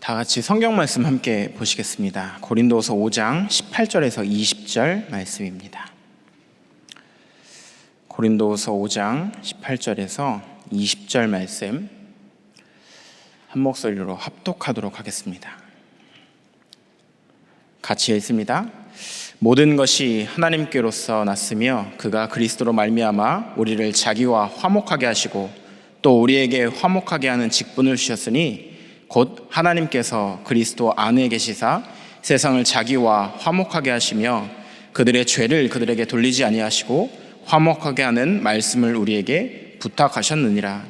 다 같이 성경 말씀 함께 보시겠습니다. 고린도서 5장 18절에서 20절 말씀입니다. 고린도서 5장 18절에서 20절 말씀 한 목소리로 합독하도록 하겠습니다. 같이 읽습니다. 모든 것이 하나님께로서 났으며 그가 그리스도로 말미암아 우리를 자기와 화목하게 하시고 또 우리에게 화목하게 하는 직분을 주셨으니 곧 하나님께서 그리스도 안에 계시사 세상을 자기와 화목하게 하시며 그들의 죄를 그들에게 돌리지 아니하시고 화목하게 하는 말씀을 우리에게 부탁하셨느니라.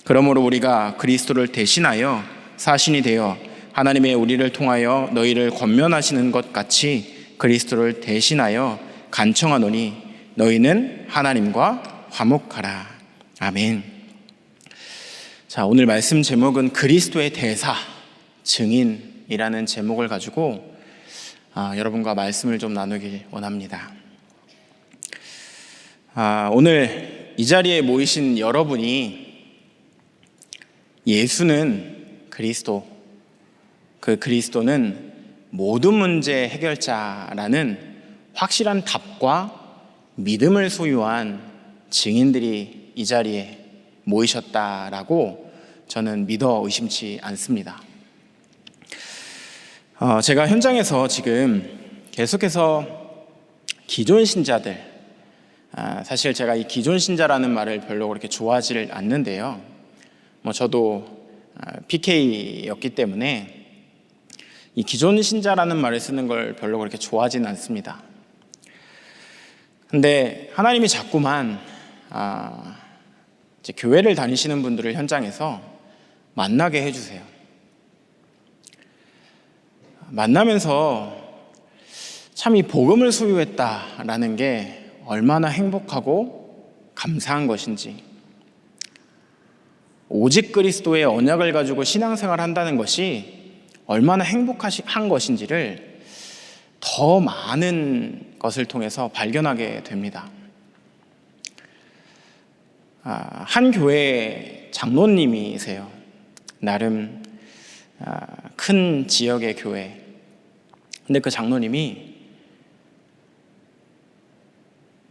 그러므로 우리가 그리스도를 대신하여 사신이 되어 하나님의 우리를 통하여 너희를 권면하시는 것 같이 그리스도를 대신하여 간청하노니 너희는 하나님과 화목하라. 아멘. 자, 오늘 말씀 제목은 그리스도의 대사, 증인이라는 제목을 가지고 여러분과 말씀을 좀 나누길 원합니다. 오늘 이 자리에 모이신 여러분이 예수는 그리스도, 그 그리스도는 모든 문제 해결자라는 확실한 답과 믿음을 소유한 증인들이 이 자리에 모이셨다라고 저는 믿어 의심치 않습니다. 제가 현장에서 지금 계속해서 기존 신자들, 사실 제가 이 기존 신자라는 말을 별로 그렇게 좋아하지 않는데요. 저도 PK였기 때문에 이 기존 신자라는 말을 쓰는 걸 별로 그렇게 좋아하지는 않습니다. 근데 하나님이 자꾸만 이제 교회를 다니시는 분들을 현장에서 만나게 해주세요. 만나면서 참 이 복음을 소유했다라는 게 얼마나 행복하고 감사한 것인지, 오직 그리스도의 언약을 가지고 신앙생활을 한다는 것이 얼마나 행복한 것인지를 더 많은 것을 통해서 발견하게 됩니다. 한 교회 장로님이세요. 나름 큰 지역의 교회. 근데 그 장로님이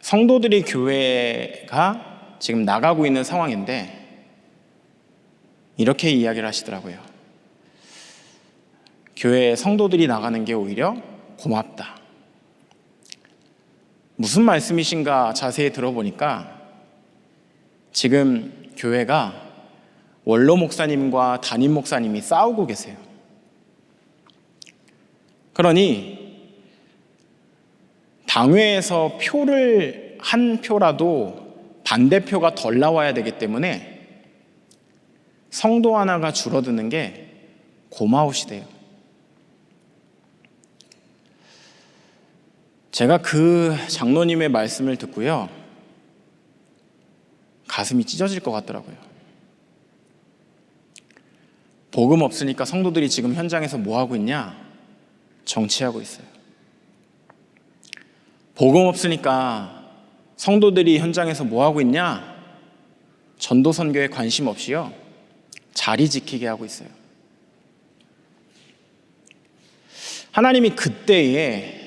성도들이 교회가 지금 나가고 있는 상황인데 이렇게 이야기를 하시더라고요. 교회 성도들이 나가는 게 오히려 고맙다. 무슨 말씀이신가 자세히 들어보니까 지금 교회가 원로 목사님과 담임 목사님이 싸우고 계세요. 그러니 당회에서 표를 한 표라도 반대표가 덜 나와야 되기 때문에 성도 하나가 줄어드는 게 고마우시대요. 제가 그 장로님의 말씀을 듣고요, 가슴이 찢어질 것 같더라고요. 복음 없으니까 성도들이 지금 현장에서 뭐 하고 있냐? 정치하고 있어요. 복음 없으니까 성도들이 현장에서 뭐 하고 있냐? 전도 선교에 관심 없이요, 자리 지키게 하고 있어요. 하나님이 그때에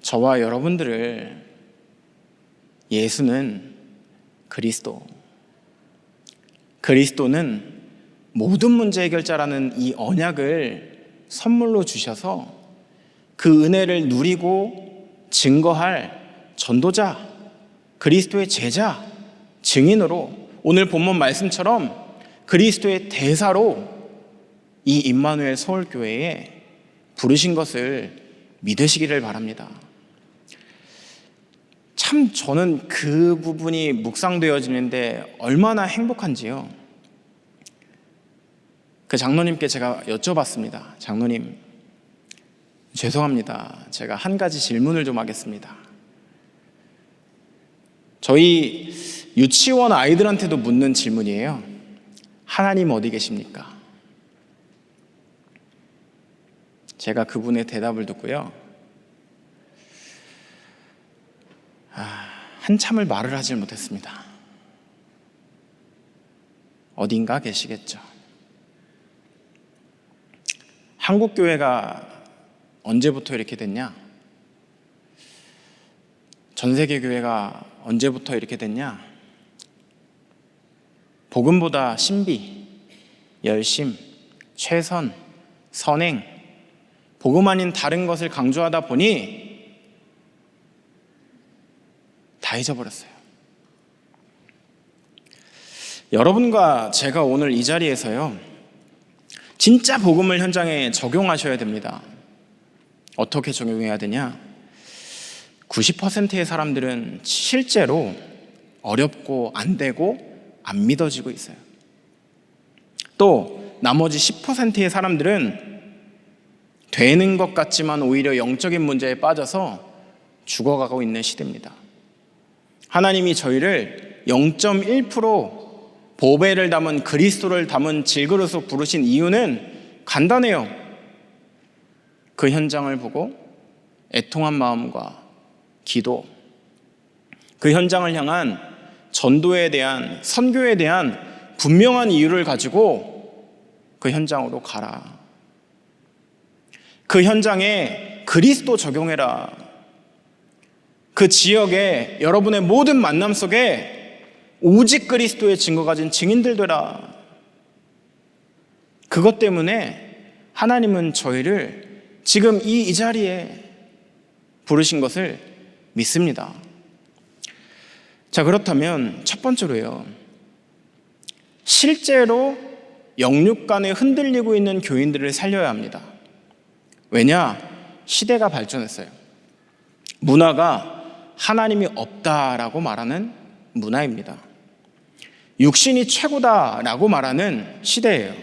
저와 여러분들을 예수는 그리스도는 모든 문제 해결자라는 이 언약을 선물로 주셔서 그 은혜를 누리고 증거할 전도자, 그리스도의 제자, 증인으로 오늘 본문 말씀처럼 그리스도의 대사로 이 임마누엘 서울교회에 부르신 것을 믿으시기를 바랍니다. 참 저는 그 부분이 묵상되어지는데 얼마나 행복한지요. 그 장로님께 제가 여쭤봤습니다. 장로님, 죄송합니다. 제가 한 가지 질문을 좀 하겠습니다. 저희 유치원 아이들한테도 묻는 질문이에요. 하나님 어디 계십니까? 제가 그분의 대답을 듣고요, 한참을 말을 하질 못했습니다. 어딘가 계시겠죠. 한국 교회가 언제부터 이렇게 됐냐? 전 세계 교회가 언제부터 이렇게 됐냐? 복음보다 신비, 열심, 최선, 선행, 복음 아닌 다른 것을 강조하다 보니 다 잊어버렸어요. 여러분과 제가 오늘 이 자리에서요, 진짜 복음을 현장에 적용하셔야 됩니다. 어떻게 적용해야 되냐? 90%의 사람들은 실제로 어렵고 안 되고 안 믿어지고 있어요. 또 나머지 10%의 사람들은 되는 것 같지만 오히려 영적인 문제에 빠져서 죽어가고 있는 시대입니다. 하나님이 저희를 0.1% 보배를 담은 그리스도를 담은 질그릇으로 부르신 이유는 간단해요. 그 현장을 보고 애통한 마음과 기도, 그 현장을 향한 전도에 대한, 선교에 대한 분명한 이유를 가지고 그 현장으로 가라. 그 현장에 그리스도 적용해라. 그 지역에 여러분의 모든 만남 속에 오직 그리스도의 증거 가진 증인들 되라. 그것 때문에 하나님은 저희를 지금 이 자리에 부르신 것을 믿습니다. 자, 그렇다면 첫 번째로요, 실제로 영육간에 흔들리고 있는 교인들을 살려야 합니다. 왜냐? 시대가 발전했어요. 문화가 하나님이 없다라고 말하는 문화입니다. 육신이 최고다라고 말하는 시대예요.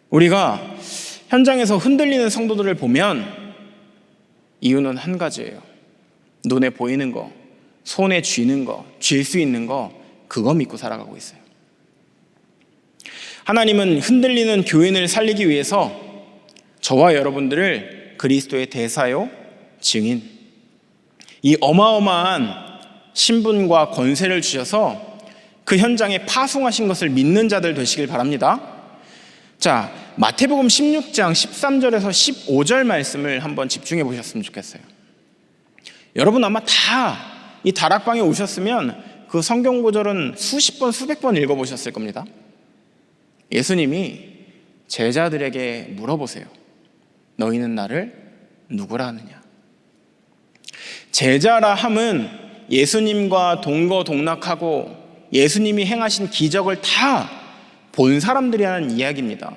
우리가 현장에서 흔들리는 성도들을 보면 이유는 한 가지예요. 눈에 보이는 거, 손에 쥐는 거, 쥘 수 있는 거, 그거 믿고 살아가고 있어요. 하나님은 흔들리는 교인을 살리기 위해서 저와 여러분들을 그리스도의 대사요, 증인, 이 어마어마한 신분과 권세를 주셔서 그 현장에 파송하신 것을 믿는 자들 되시길 바랍니다. 자, 마태복음 16장 13절에서 15절 말씀을 한번 집중해 보셨으면 좋겠어요. 여러분 아마 다 이 다락방에 오셨으면 그 성경 구절은 수십 번, 수백 번 읽어보셨을 겁니다. 예수님이 제자들에게 물어보세요. 너희는 나를 누구라 하느냐? 제자라 함은 예수님과 동거동락하고 예수님이 행하신 기적을 다 본 사람들이 하는 이야기입니다.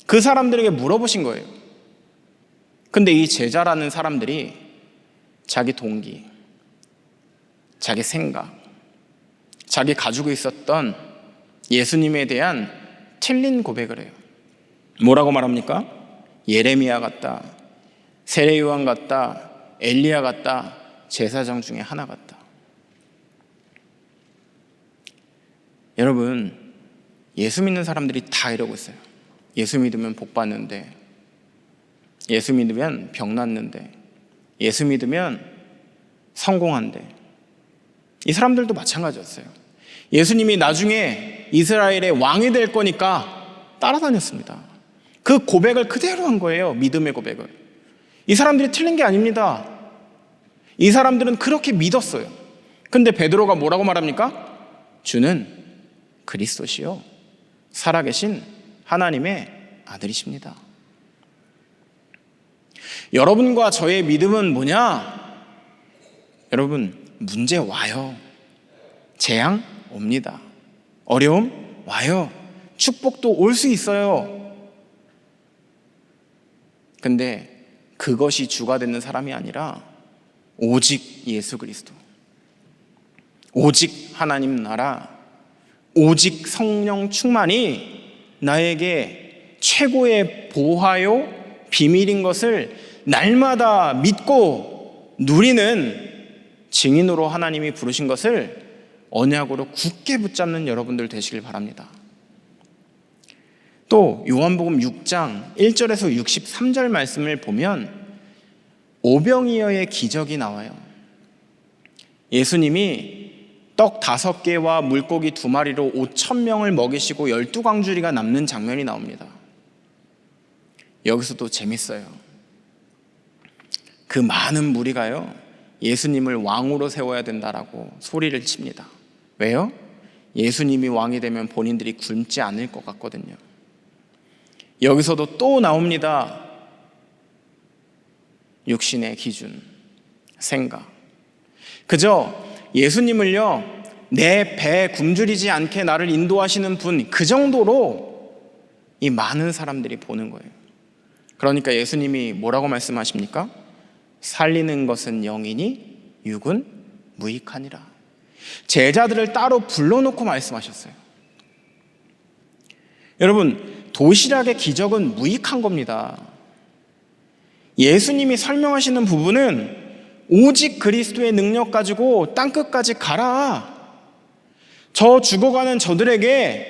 그 사람들에게 물어보신 거예요. 근데 이 제자라는 사람들이 자기 동기, 자기 생각, 자기 가지고 있었던 예수님에 대한 틀린 고백을 해요. 뭐라고 말합니까? 예레미야 같다, 세례 요한 같다, 엘리야 같다, 제사장 중에 하나 같다. 여러분, 예수 믿는 사람들이 다 이러고 있어요. 예수 믿으면 복 받는데, 예수 믿으면 병 낫는데, 예수 믿으면 성공한대. 이 사람들도 마찬가지였어요. 예수님이 나중에 이스라엘의 왕이 될 거니까 따라다녔습니다. 그 고백을 그대로 한 거예요. 믿음의 고백을. 이 사람들이 틀린 게 아닙니다. 이 사람들은 그렇게 믿었어요. 근데 베드로가 뭐라고 말합니까? 주는 그리스도시요 살아계신 하나님의 아들이십니다. 여러분과 저의 믿음은 뭐냐? 여러분, 문제 와요. 재앙 옵니다. 어려움 와요. 축복도 올 수 있어요. 근데 그것이 주가 되는 사람이 아니라 오직 예수 그리스도, 오직 하나님 나라, 오직 성령 충만이 나에게 최고의 보화요 비밀인 것을 날마다 믿고 누리는 증인으로 하나님이 부르신 것을 언약으로 굳게 붙잡는 여러분들 되시길 바랍니다. 또 요한복음 6장 1절에서 63절 말씀을 보면 오병이어의 기적이 나와요. 예수님이 떡 5개와 물고기 2마리로 5,000명을 먹이시고 12광주리가 남는 장면이 나옵니다. 여기서도 재밌어요. 그 많은 무리가요, 예수님을 왕으로 세워야 된다라고 소리를 칩니다. 왜요? 예수님이 왕이 되면 본인들이 굶지 않을 것 같거든요. 여기서도 또 나옵니다. 육신의 기준, 생각. 그저 예수님을요, 내 배 굶주리지 않게 나를 인도하시는 분, 그 정도로 이 많은 사람들이 보는 거예요. 그러니까 예수님이 뭐라고 말씀하십니까? 살리는 것은 영이니 육은 무익하니라. 제자들을 따로 불러놓고 말씀하셨어요. 여러분, 도시락의 기적은 무익한 겁니다. 예수님이 설명하시는 부분은 오직 그리스도의 능력 가지고 땅끝까지 가라. 저 죽어가는 저들에게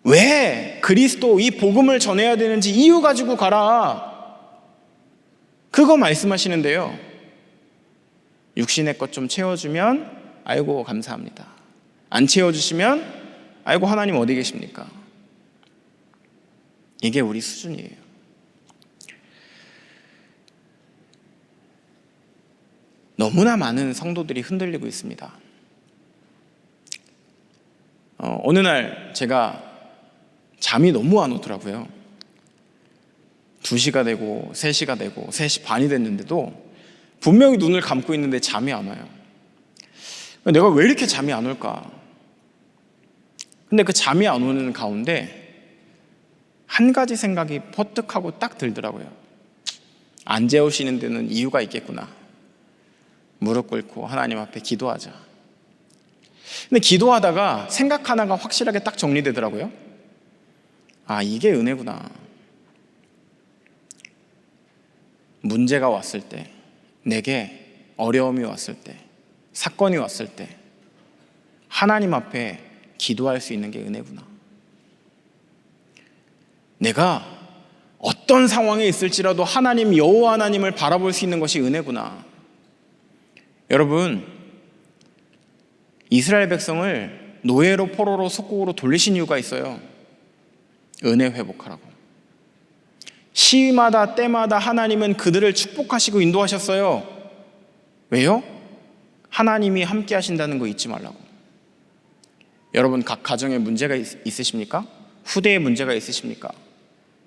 왜 그리스도 이 복음을 전해야 되는지 이유 가지고 가라. 그거 말씀하시는데요, 육신의 것 좀 채워주면 아이고 감사합니다. 안 채워주시면 아이고 하나님 어디 계십니까? 이게 우리 수준이에요. 너무나 많은 성도들이 흔들리고 있습니다. 어느 날 제가 잠이 너무 안 오더라고요. 2시가 되고 3시가 되고 3시 반이 됐는데도 분명히 눈을 감고 있는데 잠이 안 와요. 내가 왜 이렇게 잠이 안 올까? 근데 그 잠이 안 오는 가운데 한 가지 생각이 퍼뜩하고 딱 들더라고요. 안 재우시는 데는 이유가 있겠구나. 무릎 꿇고 하나님 앞에 기도하자. 근데 기도하다가 생각 하나가 확실하게 딱 정리되더라고요. 아, 이게 은혜구나. 문제가 왔을 때, 내게 어려움이 왔을 때, 사건이 왔을 때 하나님 앞에 기도할 수 있는 게 은혜구나. 내가 어떤 상황에 있을지라도 하나님, 여호와 하나님을 바라볼 수 있는 것이 은혜구나. 여러분, 이스라엘 백성을 노예로 포로로 속국으로 돌리신 이유가 있어요. 은혜 회복하라고. 시마다 때마다 하나님은 그들을 축복하시고 인도하셨어요. 왜요? 하나님이 함께 하신다는 거 잊지 말라고. 여러분, 각 가정에 문제가 있으십니까? 후대에 문제가 있으십니까?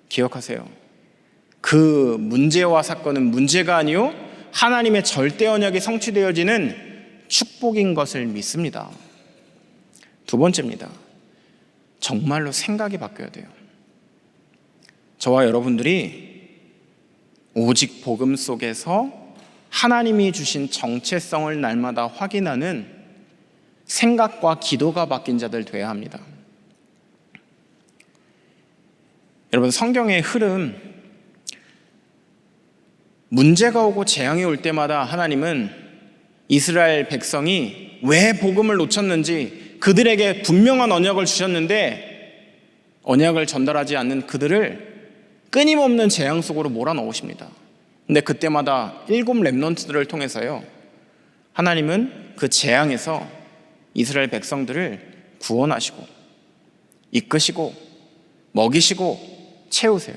기억하세요. 그 문제와 사건은 문제가 아니요 하나님의 절대 언약이 성취되어지는 축복인 것을 믿습니다. 두 번째입니다. 정말로 생각이 바뀌어야 돼요. 저와 여러분들이 오직 복음 속에서 하나님이 주신 정체성을 날마다 확인하는 생각과 기도가 바뀐 자들 되어야 합니다. 여러분, 성경의 흐름, 문제가 오고 재앙이 올 때마다 하나님은 이스라엘 백성이 왜 복음을 놓쳤는지, 그들에게 분명한 언약을 주셨는데 언약을 전달하지 않는 그들을 끊임없는 재앙 속으로 몰아넣으십니다. 근데 그때마다 7 렘넌트들을 통해서요, 하나님은 그 재앙에서 이스라엘 백성들을 구원하시고 이끄시고 먹이시고 채우세요.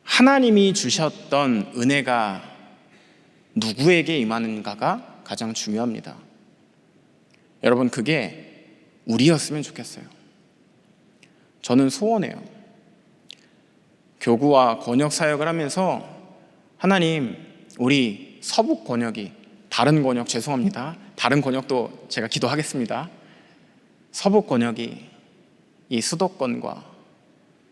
하나님이 주셨던 은혜가 누구에게 임하는가가 가장 중요합니다. 여러분, 그게 우리였으면 좋겠어요. 저는 소원해요. 교구와 권역 사역을 하면서 하나님, 우리 서북 권역이, 다른 권역 죄송합니다. 다른 권역도 제가 기도하겠습니다. 서북 권역이 이 수도권과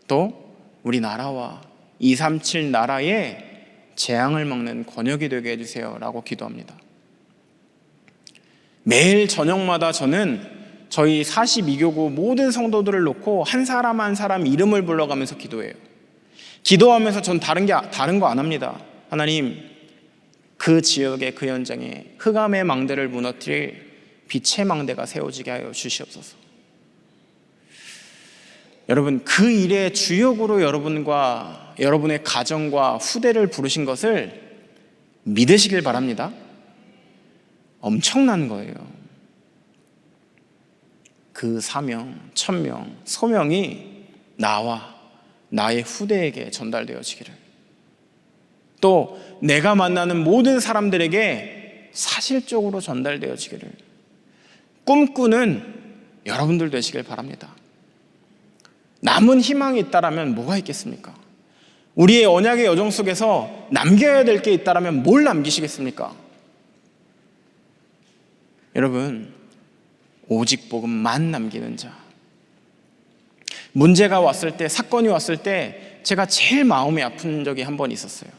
또 우리나라와 237 나라의 재앙을 막는 권역이 되게 해주세요 라고 기도합니다. 매일 저녁마다 저는 저희 42교구 모든 성도들을 놓고 한 사람 한 사람 이름을 불러가면서 기도해요. 기도하면서 전 다른 거 안 합니다. 하나님, 그 지역의 그 현장에 흑암의 망대를 무너뜨릴 빛의 망대가 세워지게 하여 주시옵소서. 여러분, 그 일의 주역으로 여러분과 여러분의 가정과 후대를 부르신 것을 믿으시길 바랍니다. 엄청난 거예요. 그 사명, 천명, 소명이 나와 나의 후대에게 전달되어지기를, 또 내가 만나는 모든 사람들에게 사실적으로 전달되어지기를 꿈꾸는 여러분들 되시길 바랍니다. 남은 희망이 있다라면 뭐가 있겠습니까? 우리의 언약의 여정 속에서 남겨야 될 게 있다라면 뭘 남기시겠습니까? 여러분, 오직 복음만 남기는 자. 문제가 왔을 때, 사건이 왔을 때 제가 제일 마음이 아픈 적이 한 번 있었어요.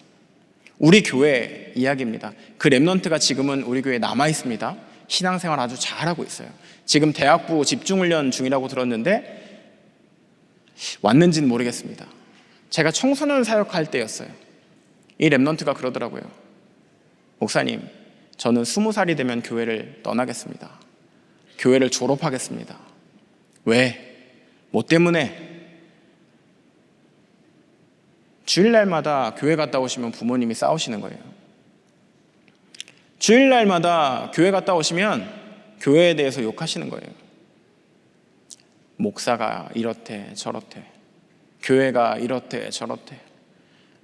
우리 교회 이야기입니다. 그 렘넌트가 지금은 우리 교회에 남아 있습니다. 신앙생활 아주 잘하고 있어요. 지금 대학부 집중훈련 중이라고 들었는데 왔는지는 모르겠습니다. 제가 청소년 사역할 때였어요. 이 렘넌트가 그러더라고요. 목사님, 저는 20살이 되면 교회를 떠나겠습니다. 교회를 졸업하겠습니다. 왜? 뭐 때문에? 주일날마다 교회 갔다 오시면 부모님이 싸우시는 거예요. 주일날마다 교회 갔다 오시면 교회에 대해서 욕하시는 거예요. 목사가 이렇대 저렇대, 교회가 이렇대 저렇대.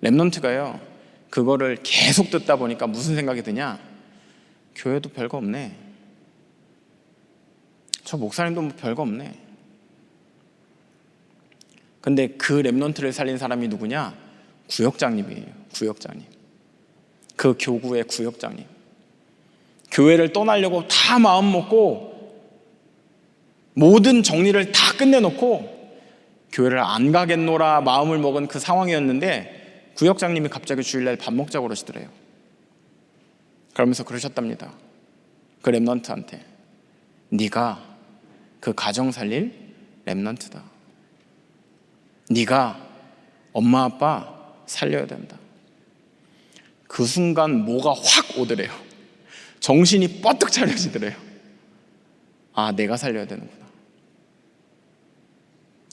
렘넌트가요, 그거를 계속 듣다 보니까 무슨 생각이 드냐? 교회도 별거 없네, 저 목사님도 뭐 별거 없네. 근데 그 렘넌트를 살린 사람이 누구냐? 구역장님이에요. 구역장님. 그 교구의 구역장님. 교회를 떠나려고 다 마음 먹고 모든 정리를 다 끝내놓고 교회를 안 가겠노라 마음을 먹은 그 상황이었는데, 구역장님이 갑자기 주일날 밥 먹자고 그러시더래요. 그러면서 그러셨답니다. 그 렘넌트한테, 네가 그 가정 살릴 렘넌트다. 네가 엄마 아빠 살려야 된다. 그 순간 뭐가 확 오더래요. 정신이 뻗뜩 차려지더래요. 아, 내가 살려야 되는구나.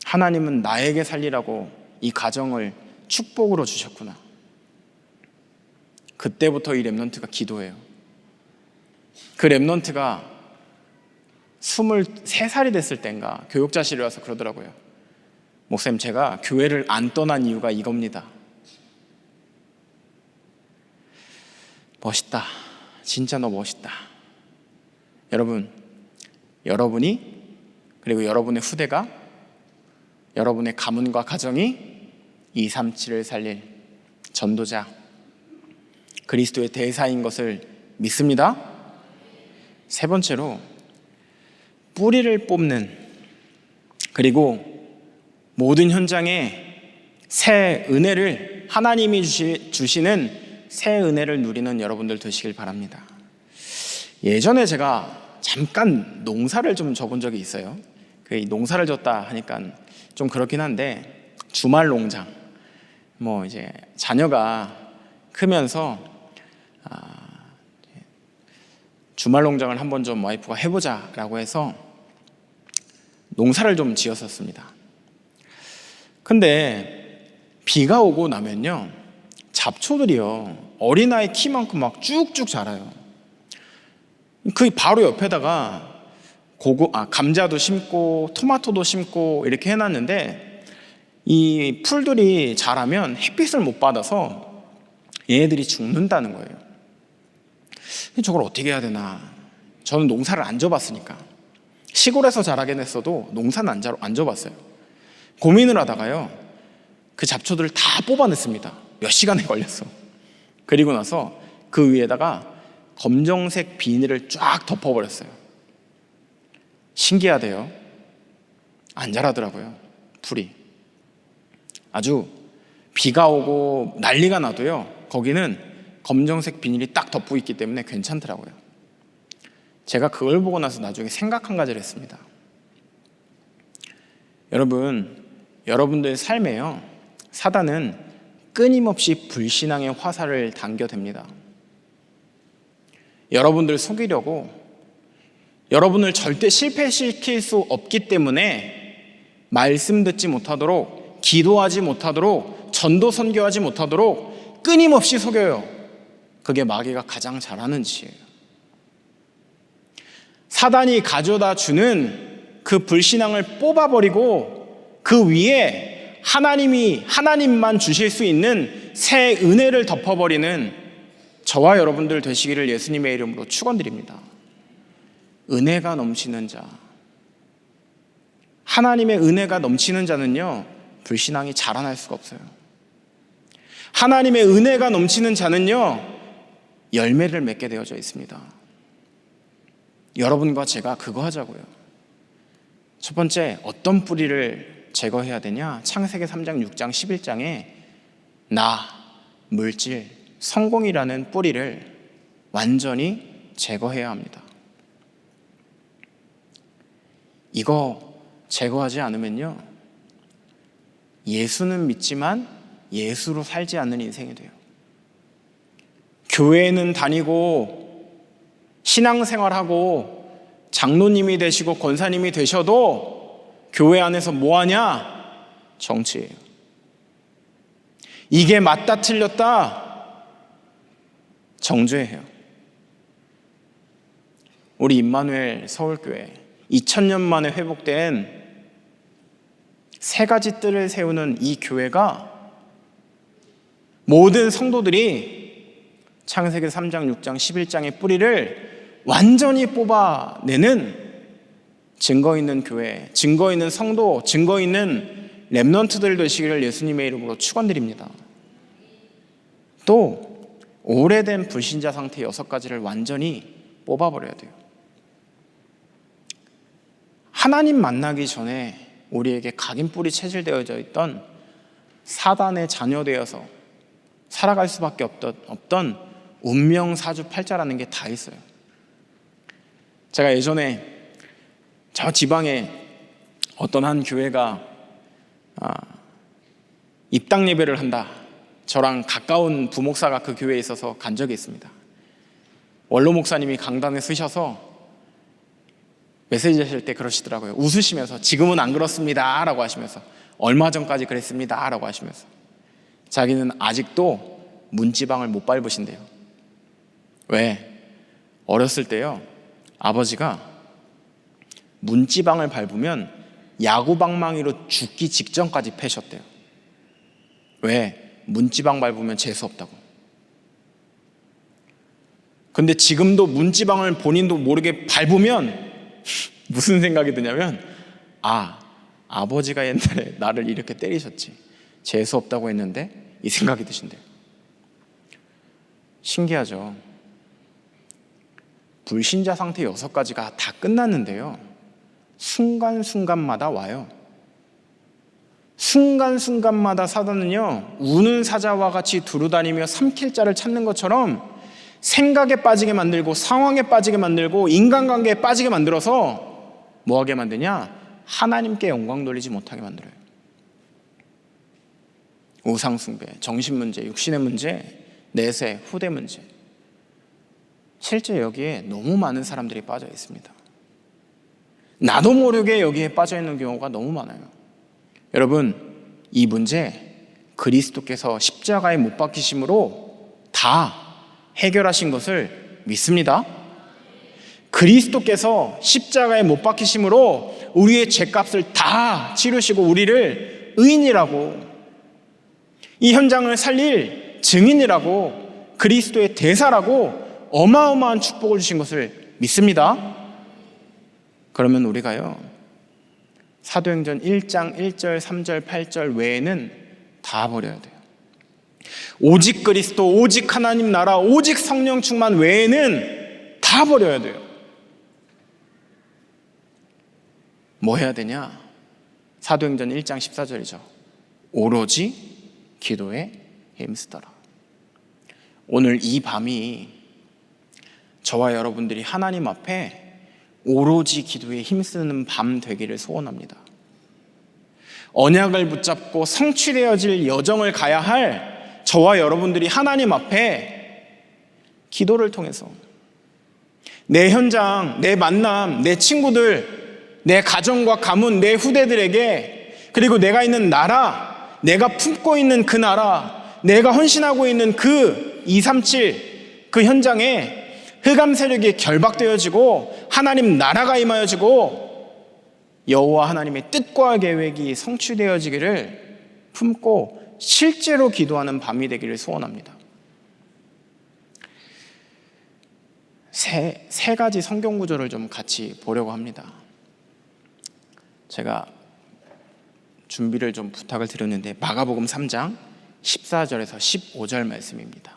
하나님은 나에게 살리라고 이 가정을 축복으로 주셨구나. 그때부터 이 렘넌트가 기도해요. 그 렘넌트가 23살이 됐을 땐가 교육자실에 와서 그러더라고요. 목사님, 제가 교회를 안 떠난 이유가 이겁니다. 멋있다. 진짜 너 멋있다. 여러분, 여러분이, 그리고 여러분의 후대가, 여러분의 가문과 가정이 237을 살릴 전도자, 그리스도의 대사인 것을 믿습니다. 세 번째로, 뿌리를 뽑는, 그리고 모든 현장에 새 은혜를, 하나님이 주시는 새 은혜를 누리는 여러분들 되시길 바랍니다. 예전에 제가 잠깐 농사를 좀 져본 적이 있어요. 그 농사를 졌다 하니까 좀 그렇긴 한데, 주말 농장, 뭐 이제 자녀가 크면서 주말 농장을 한번 좀 와이프가 해보자라고 해서 농사를 좀 지었었습니다. 근데 비가 오고 나면요, 잡초들이요, 어린아이 키만큼 막 쭉쭉 자라요. 그 바로 옆에다가 감자도 심고 토마토도 심고 이렇게 해놨는데, 이 풀들이 자라면 햇빛을 못 받아서 얘네들이 죽는다는 거예요. 저걸 어떻게 해야 되나? 저는 농사를 안 져봤으니까. 시골에서 자라긴 했어도 농사는 안 져봤어요. 고민을 하다가요, 그 잡초들을 다 뽑아냈습니다. 몇 시간에 걸렸어. 그리고 나서 그 위에다가 검정색 비닐을 쫙 덮어버렸어요. 신기하대요. 안 자라더라고요, 풀이. 아주 비가 오고 난리가 나도요, 거기는 검정색 비닐이 딱 덮고 있기 때문에 괜찮더라고요. 제가 그걸 보고 나서 나중에 생각 한 가지를 했습니다. 여러분들의 삶에요, 사단은 끊임없이 불신앙의 화살을 당겨댑니다. 여러분들 속이려고, 여러분을 절대 실패시킬 수 없기 때문에 말씀 듣지 못하도록, 기도하지 못하도록, 전도 선교하지 못하도록 끊임없이 속여요. 그게 마귀가 가장 잘하는 짓이에요. 사단이 가져다 주는 그 불신앙을 뽑아버리고 그 위에 하나님만 주실 수 있는 새 은혜를 덮어버리는 저와 여러분들 되시기를 예수님의 이름으로 축원드립니다. 은혜가 넘치는 자, 하나님의 은혜가 넘치는 자는요, 불신앙이 자라날 수가 없어요. 하나님의 은혜가 넘치는 자는요, 열매를 맺게 되어져 있습니다. 여러분과 제가 그거 하자고요. 첫 번째, 어떤 뿌리를 제거해야 되냐? 창세기 3장, 6장, 11장에 나, 물질, 성공이라는 뿌리를 완전히 제거해야 합니다. 이거 제거하지 않으면요, 예수는 믿지만 예수로 살지 않는 인생이 돼요. 교회는 다니고 신앙생활하고 장로님이 되시고 권사님이 되셔도 교회 안에서 뭐하냐? 정치예요. 이게 맞다 틀렸다 정죄해요. 우리 임마누엘 서울교회 2000년 만에 회복된 세 가지 뜰을 세우는 이 교회가 모든 성도들이 창세기 3장, 6장, 11장의 뿌리를 완전히 뽑아내는 증거 있는 교회, 증거 있는 성도, 증거 있는 렘넌트들 되시기를 예수님의 이름으로 축원드립니다. 또 오래된 불신자 상태 6가지를 완전히 뽑아버려야 돼요. 하나님 만나기 전에 우리에게 각인뿌리 체질되어져 있던 사단의 자녀되어서 살아갈 수밖에 없던 운명사주팔자라는 게 다 있어요. 제가 예전에 저 지방에 어떤 한 교회가 입당 예배를 한다, 저랑 가까운 부목사가 그 교회에 있어서 간 적이 있습니다. 원로 목사님이 강단에 서셔서 메시지 하실 때 그러시더라고요. 웃으시면서 지금은 안 그렇습니다 라고 하시면서, 얼마 전까지 그랬습니다 라고 하시면서, 자기는 아직도 문지방을 못 밟으신대요. 왜? 어렸을 때요, 아버지가 문지방을 밟으면 야구방망이로 죽기 직전까지 패셨대요. 왜? 문지방 밟으면 재수 없다고. 근데 지금도 문지방을 본인도 모르게 밟으면 무슨 생각이 드냐면, 아버지가 옛날에 나를 이렇게 때리셨지, 재수 없다고 했는데, 이 생각이 드신대요. 신기하죠? 불신자 상태 6가지가 다 끝났는데요, 순간순간마다 와요. 순간순간마다 사단은요, 우는 사자와 같이 두루다니며 삼킬 자를 찾는 것처럼 생각에 빠지게 만들고, 상황에 빠지게 만들고, 인간관계에 빠지게 만들어서 뭐하게 만드냐? 하나님께 영광 돌리지 못하게 만들어요. 우상숭배, 정신문제, 육신의 문제, 내세, 후대 문제. 실제 여기에 너무 많은 사람들이 빠져 있습니다. 나도 모르게 여기에 빠져 있는 경우가 너무 많아요. 여러분, 이 문제 그리스도께서 십자가에 못 박히심으로 다 해결하신 것을 믿습니다. 그리스도께서 십자가에 못 박히심으로 우리의 죄값을 다 치르시고 우리를 의인이라고, 이 현장을 살릴 증인이라고, 그리스도의 대사라고 어마어마한 축복을 주신 것을 믿습니다. 그러면 우리가요, 사도행전 1장 1절 3절 8절 외에는 다 버려야 돼요. 오직 그리스도, 오직 하나님 나라, 오직 성령 충만 외에는 다 버려야 돼요. 뭐 해야 되냐? 사도행전 1장 14절이죠. 오로지 기도에 힘쓰더라. 오늘 이 밤이 저와 여러분들이 하나님 앞에 오로지 기도에 힘쓰는 밤 되기를 소원합니다. 언약을 붙잡고 성취되어질 여정을 가야 할 저와 여러분들이 하나님 앞에 기도를 통해서 내 현장, 내 만남, 내 친구들, 내 가정과 가문, 내 후대들에게, 그리고 내가 있는 나라, 내가 품고 있는 그 나라, 내가 헌신하고 있는 그 237 그 현장에 흑암 세력이 결박되어지고 하나님 나라가 임하여지고 여호와 하나님의 뜻과 계획이 성취되어지기를 품고 실제로 기도하는 밤이 되기를 소원합니다. 세 가지 성경 구절을 좀 같이 보려고 합니다. 제가 준비를 좀 부탁을 드렸는데 마가복음 3장 14절에서 15절 말씀입니다.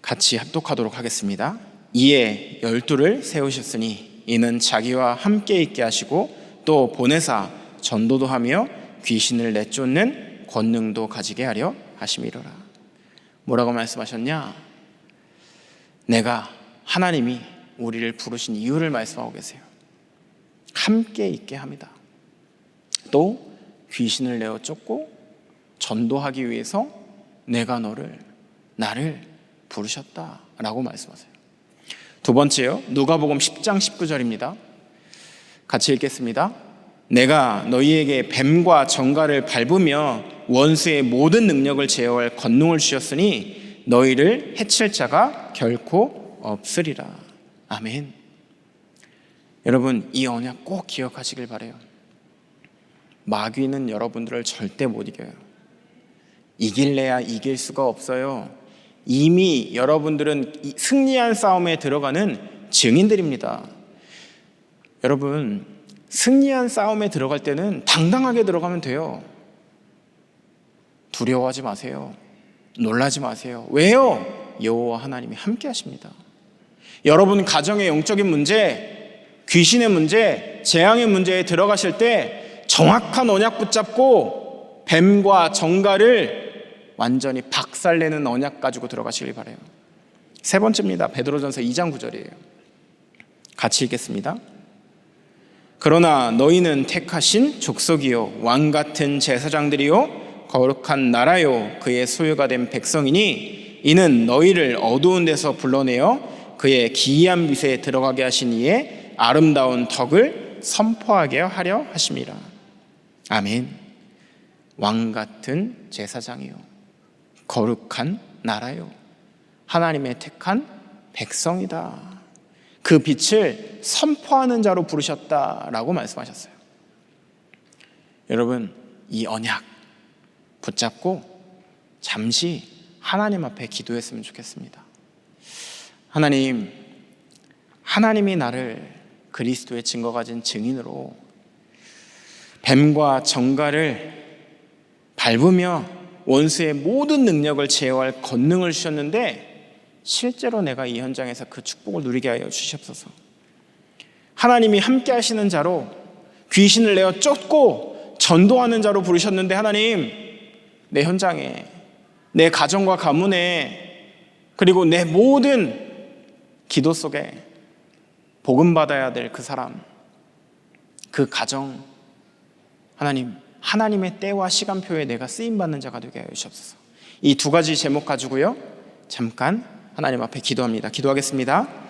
같이 합독하도록 하겠습니다. 이에 12를 세우셨으니 이는 자기와 함께 있게 하시고 또 보내사 전도도 하며 귀신을 내쫓는 권능도 가지게 하려 하심이로라. 뭐라고 말씀하셨냐? 내가 하나님이 우리를 부르신 이유를 말씀하고 계세요. 함께 있게 합니다. 또 귀신을 내어 쫓고 전도하기 위해서 내가 나를 부르셨다라고 말씀하세요. 두 번째요, 누가복음 10장 19절입니다. 같이 읽겠습니다. 내가 너희에게 뱀과 정갈을 밟으며 원수의 모든 능력을 제어할 권능을 주셨으니 너희를 해칠 자가 결코 없으리라. 아멘. 여러분, 이 언약 꼭 기억하시길 바라요. 마귀는 여러분들을 절대 못 이겨요. 이길래야 이길 수가 없어요. 이미 여러분들은 승리한 싸움에 들어가는 증인들입니다. 여러분, 승리한 싸움에 들어갈 때는 당당하게 들어가면 돼요. 두려워하지 마세요. 놀라지 마세요. 왜요? 여호와 하나님이 함께 하십니다. 여러분 가정의 영적인 문제, 귀신의 문제, 재앙의 문제에 들어가실 때 정확한 언약 붙잡고 뱀과 정갈을 완전히 박살내는 언약 가지고 들어가시길 바라요. 세 번째입니다. 베드로전서 2장 9절이에요. 같이 읽겠습니다. 그러나 너희는 택하신 족속이요 왕 같은 제사장들이요 거룩한 나라요 그의 소유가 된 백성이니 이는 너희를 어두운 데서 불러내어 그의 기이한 빛에 들어가게 하신 이의 아름다운 덕을 선포하게 하려 하심이라. 아멘. 왕 같은 제사장이요 거룩한 나라요 하나님의 택한 백성이다. 그 빛을 선포하는 자로 부르셨다라고 말씀하셨어요. 여러분, 이 언약 붙잡고 잠시 하나님 앞에 기도했으면 좋겠습니다. 하나님이 나를 그리스도의 증거 가진 증인으로 뱀과 정갈을 밟으며 원수의 모든 능력을 제어할 권능을 주셨는데 실제로 내가 이 현장에서 그 축복을 누리게 하여 주시옵소서. 하나님이 함께 하시는 자로 귀신을 내어 쫓고 전도하는 자로 부르셨는데 하나님, 내 현장에, 내 가정과 가문에, 그리고 내 모든 기도 속에 복음 받아야 될 그 사람, 그 가정, 하나님의 때와 시간표에 내가 쓰임받는 자가 되게 하여 주시옵소서. 이 두 가지 제목 가지고요 잠깐 하나님 앞에 기도합니다. 기도하겠습니다.